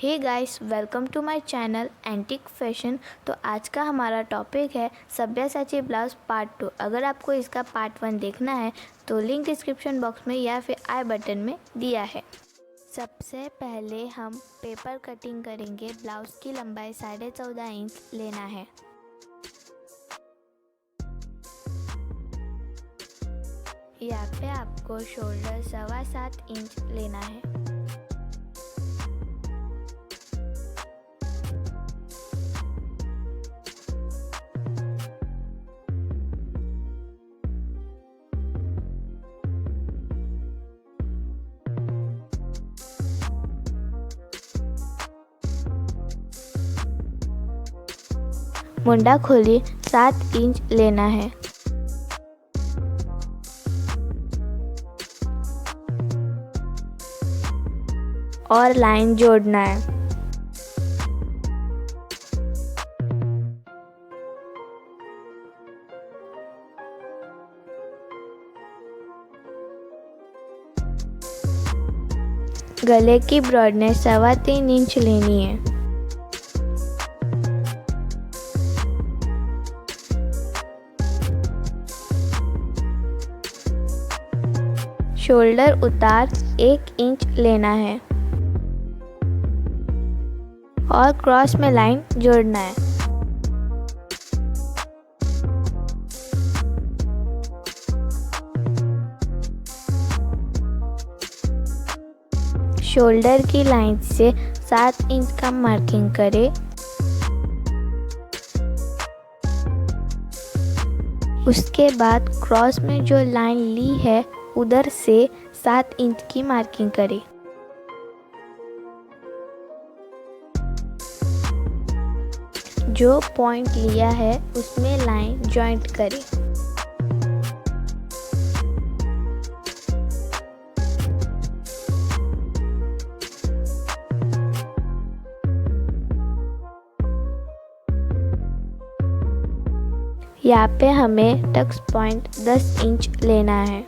Hey guys, welcome to my channel antique fashion. तो आज का हमारा टॉपिक है सब्यासाची ब्लाउज़ पार्ट 2। अगर आपको इसका पार्ट 1 देखना है तो लिंक डिस्क्रिप्शन बॉक्स में या फिर आई बटन में दिया है। सबसे पहले हम पेपर कटिंग करेंगे। ब्लाउज़ की लंबाई 14.5 इंच लेना है। यहाँ पे आपको शोल्डर 7.25 इंच लेना है। मुंडा खोली 7 इंच लेना है। और लाइन जोड़ना है। गले की ब्रॉडनेस 3.25 इंच लेनी है। शोल्डर उतार 1 इंच लेना है और क्रॉस में लाइन जोड़ना है। शोल्डर की लाइन से 7 इंच का मार्किंग करें। उसके बाद क्रॉस में जो लाइन ली है उधर से 7 इंच की मार्किंग करें। जो पॉइंट लिया है उसमें लाइन जॉइंट करें। यहाँ पे हमें टक्स पॉइंट 10 इंच लेना है।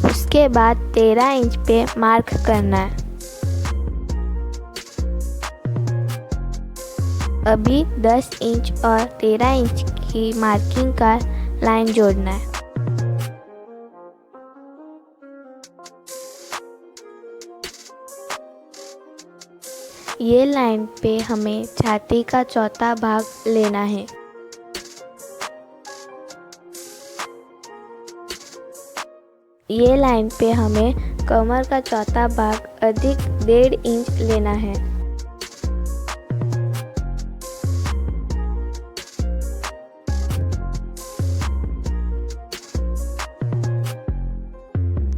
उसके बाद 13 इंच पे मार्क करना है। अभी 10 इंच और 13 इंच की मार्किंग का लाइन जोड़ना है। ये लाइन पे हमें छाती का चौथा भाग लेना है। ये लाइन पे हमें कमर का चौथा भाग अधिक 1.5 इंच लेना है।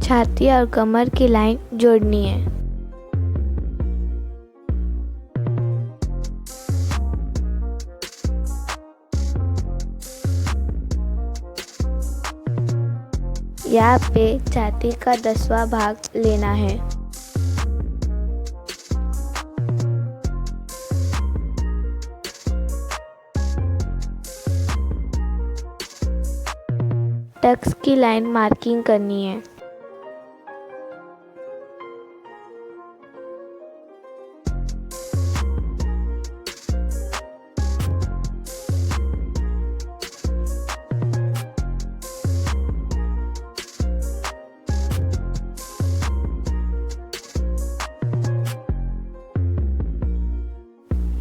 छाती और कमर की लाइन जोड़नी है। यहाँ पे छाती का 10वां भाग लेना है। टक्स की लाइन मार्किंग करनी है।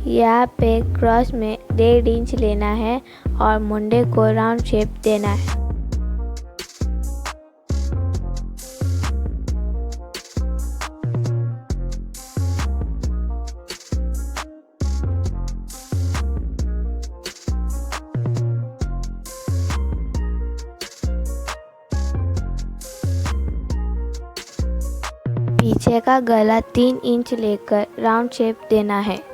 यहाँ पे क्रॉस में 1.5 इंच लेना है और मुंडे को राउंड शेप देना है। पीछे का गला 3 इंच लेकर राउंड शेप देना है।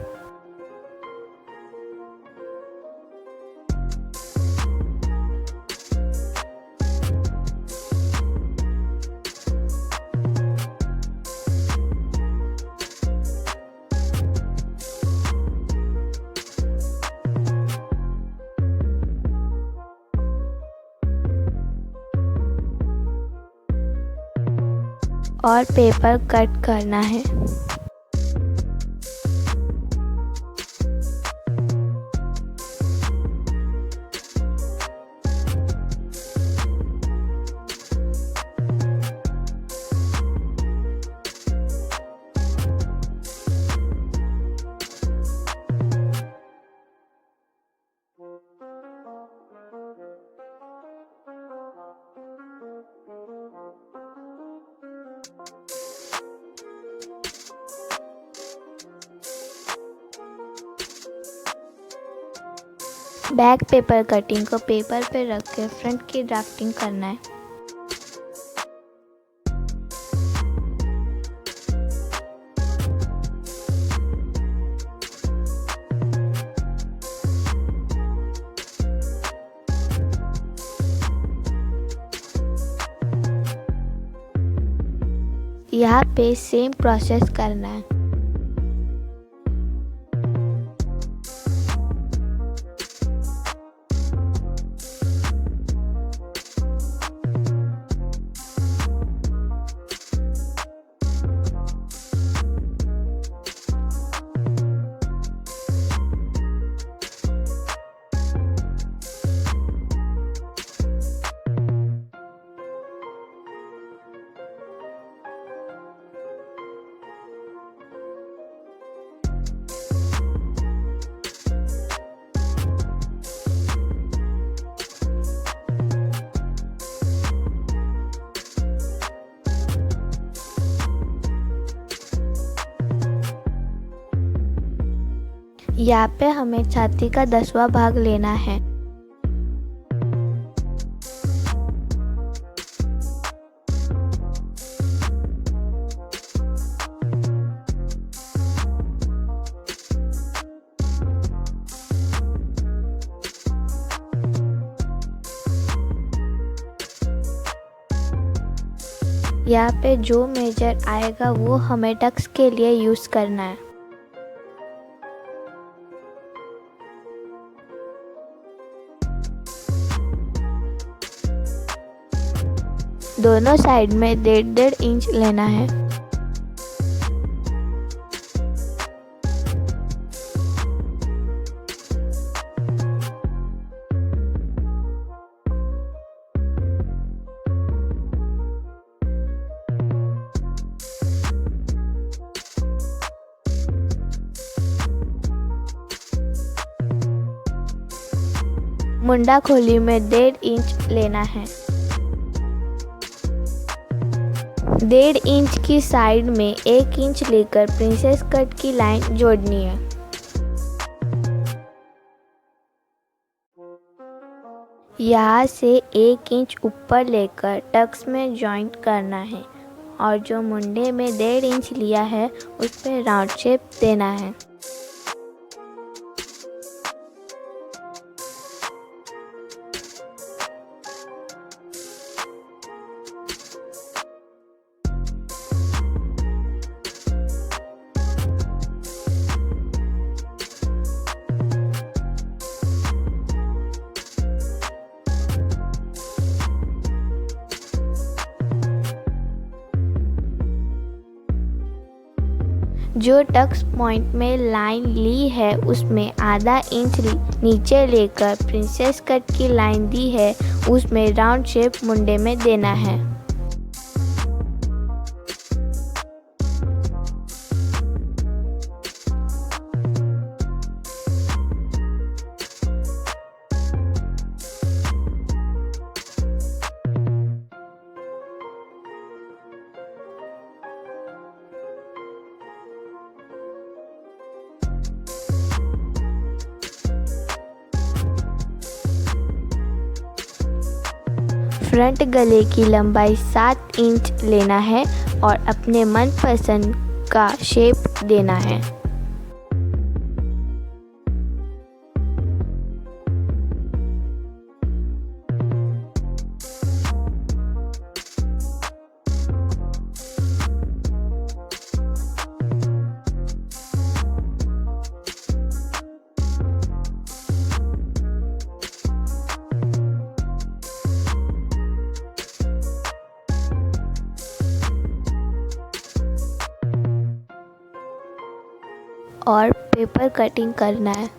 और पेपर कट करना है। बैक पेपर कटिंग को पेपर पे रख के फ्रंट की ड्राफ्टिंग करना है। यहाँ पे सेम प्रोसेस करना है। यहाँ पे हमें छाती का 10वां भाग लेना है। यहाँ पे जो मेजर आएगा वो हमें टक्स के लिए यूज़ करना है। दोनों साइड में 1.5 इंच लेना है। मुंडा खोली में 1.5 इंच लेना है। 1.5 इंच की साइड में 1 इंच लेकर प्रिंसेस कट की लाइन जोड़नी है। यहाँ से 1 इंच ऊपर लेकर टक्स में जॉइंट करना है और जो मुंडे में 1.5 इंच लिया है उस पर राउंड शेप देना है। जो टक्स पॉइंट में लाइन ली है उसमें आधा इंच नीचे लेकर प्रिंसेस कट की लाइन दी है उसमें राउंड शेप मुंडे में देना है। फ्रंट गले की लंबाई 7 इंच लेना है और अपने मनपसंद का शेप देना है। और पेपर कटिंग करना है।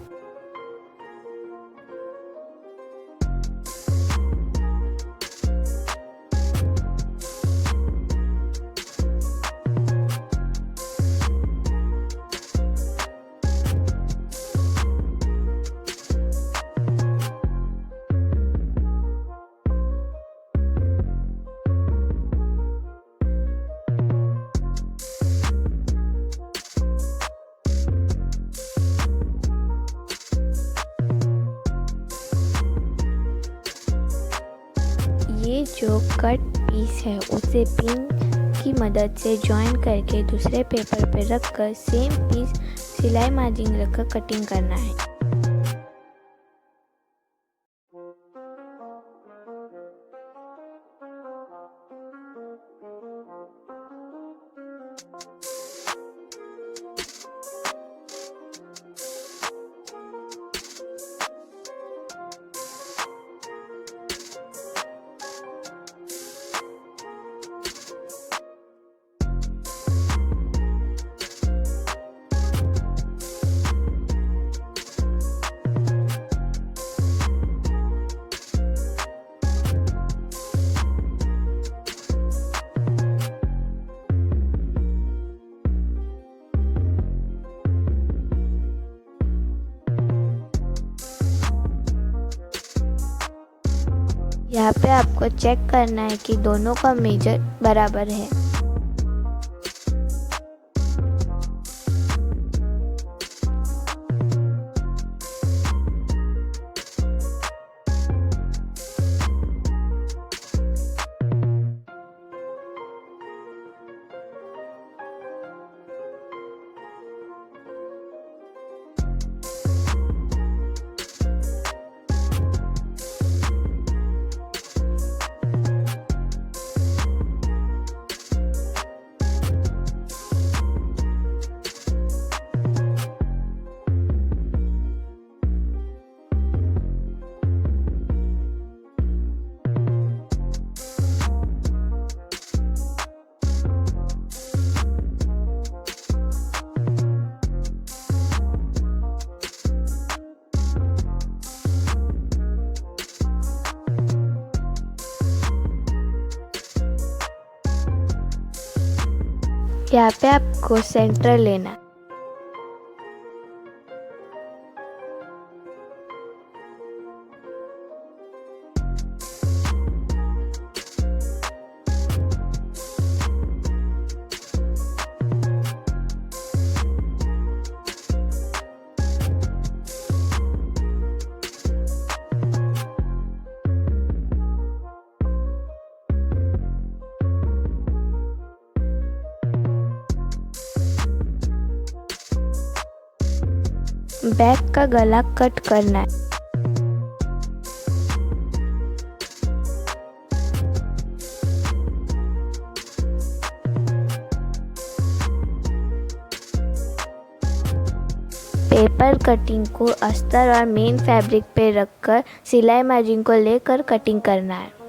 ये जो कट पीस है उसे पिन की मदद से जॉइन करके दूसरे पेपर पर रखकर सेम पीस सिलाई मार्जिन रखकर कटिंग करना है। यहाँ पे आपको चेक करना है कि दोनों का मेजर बराबर है। यहाँ पे आपको सेंटर लेना है। बैक का गला कट करना है। पेपर कटिंग को अस्तर और मेन फैब्रिक पे रखकर सिलाई मार्जिन को लेकर कटिंग करना है।